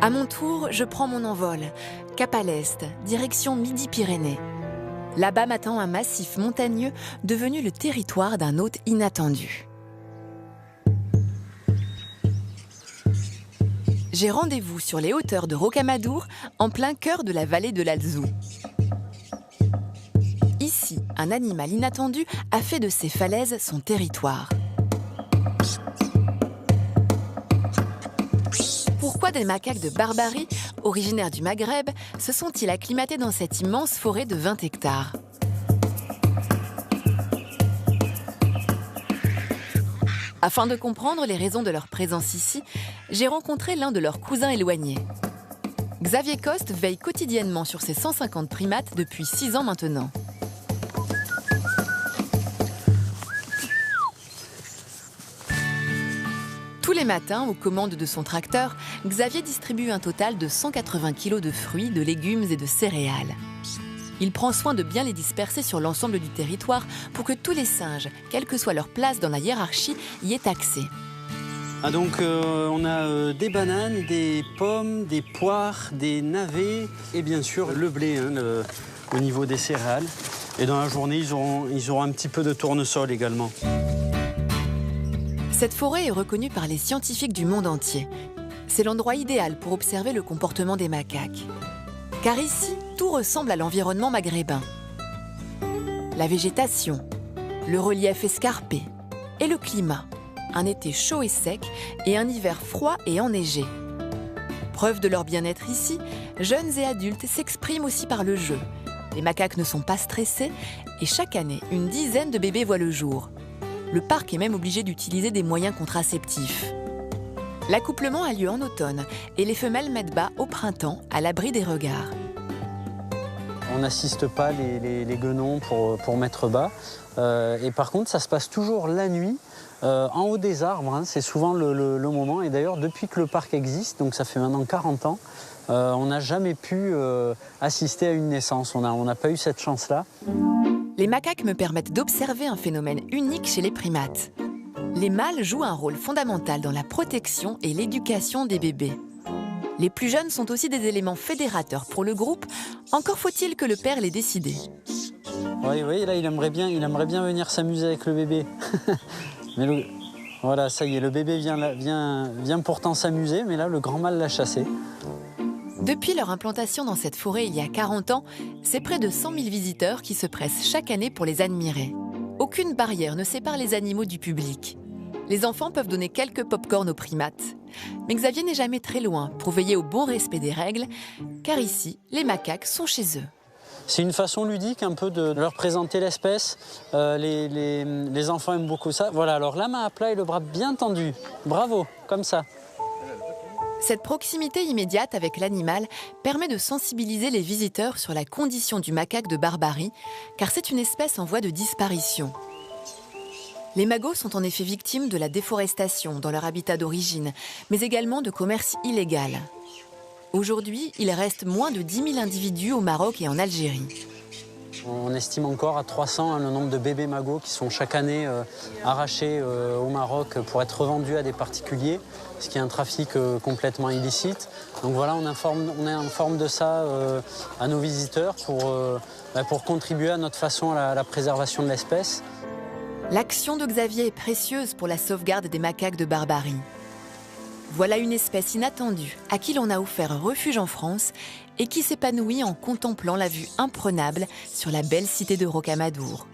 À mon tour, je prends mon envol. Cap à l'est, direction Midi-Pyrénées. Là-bas m'attend un massif montagneux devenu le territoire d'un hôte inattendu. J'ai rendez-vous sur les hauteurs de Rocamadour, en plein cœur de la vallée de l'Alzou. Ici, un animal inattendu a fait de ces falaises son territoire. Pourquoi des macaques de Barbarie, originaires du Maghreb, se sont-ils acclimatés dans cette immense forêt de 20 hectares ? Afin de comprendre les raisons de leur présence ici, j'ai rencontré l'un de leurs cousins éloignés. Xavier Coste veille quotidiennement sur ces 150 primates depuis 6 ans maintenant. Tous les matins, aux commandes de son tracteur, Xavier distribue un total de 180 kg de fruits, de légumes et de céréales. Il prend soin de bien les disperser sur l'ensemble du territoire pour que tous les singes, quelle que soit leur place dans la hiérarchie, y aient accès. Donc on a des bananes, des pommes, des poires, des navets et bien sûr le blé au niveau des céréales. Et dans la journée, ils auront un petit peu de tournesol également. Cette forêt est reconnue par les scientifiques du monde entier. C'est l'endroit idéal pour observer le comportement des macaques. Car ici, tout ressemble à l'environnement maghrébin. La végétation, le relief escarpé et le climat. Un été chaud et sec et un hiver froid et enneigé. Preuve de leur bien-être ici, jeunes et adultes s'expriment aussi par le jeu. Les macaques ne sont pas stressés et chaque année, une dizaine de bébés voient le jour. Le parc est même obligé d'utiliser des moyens contraceptifs. L'accouplement a lieu en automne et les femelles mettent bas au printemps à l'abri des regards. On n'assiste pas les guenons pour mettre bas. Et par contre, ça se passe toujours la nuit, en haut des arbres. C'est souvent le moment. Et d'ailleurs, depuis que le parc existe, donc ça fait maintenant 40 ans, on n'a jamais pu assister à une naissance. On n'a pas eu cette chance-là. Les macaques me permettent d'observer un phénomène unique chez les primates. Les mâles jouent un rôle fondamental dans la protection et l'éducation des bébés. Les plus jeunes sont aussi des éléments fédérateurs pour le groupe, encore faut-il que le père l'ait décidé. Oui, là il aimerait bien venir s'amuser avec le bébé. Mais voilà, ça y est, le bébé vient pourtant s'amuser, mais là le grand mâle l'a chassé. Depuis leur implantation dans cette forêt il y a 40 ans, c'est près de 100 000 visiteurs qui se pressent chaque année pour les admirer. Aucune barrière ne sépare les animaux du public. Les enfants peuvent donner quelques pop-corn aux primates. Mais Xavier n'est jamais très loin pour veiller au bon respect des règles, car ici, les macaques sont chez eux. C'est une façon ludique un peu de leur présenter l'espèce. Les enfants aiment beaucoup ça. Voilà, alors la main à plat et le bras bien tendu. Bravo, comme ça. Cette proximité immédiate avec l'animal permet de sensibiliser les visiteurs sur la condition du macaque de Barbarie, car c'est une espèce en voie de disparition. Les magos sont en effet victimes de la déforestation dans leur habitat d'origine, mais également de commerce illégal. Aujourd'hui, il reste moins de 10 000 individus au Maroc et en Algérie. On estime encore à 300 le nombre de bébés magots qui sont chaque année arrachés au Maroc pour être revendus à des particuliers, ce qui est un trafic complètement illicite. Donc voilà, on informe de ça à nos visiteurs pour contribuer à notre façon à la préservation de l'espèce. L'action de Xavier est précieuse pour la sauvegarde des macaques de Barbarie. Voilà une espèce inattendue à qui l'on a offert un refuge en France et qui s'épanouit en contemplant la vue imprenable sur la belle cité de Rocamadour.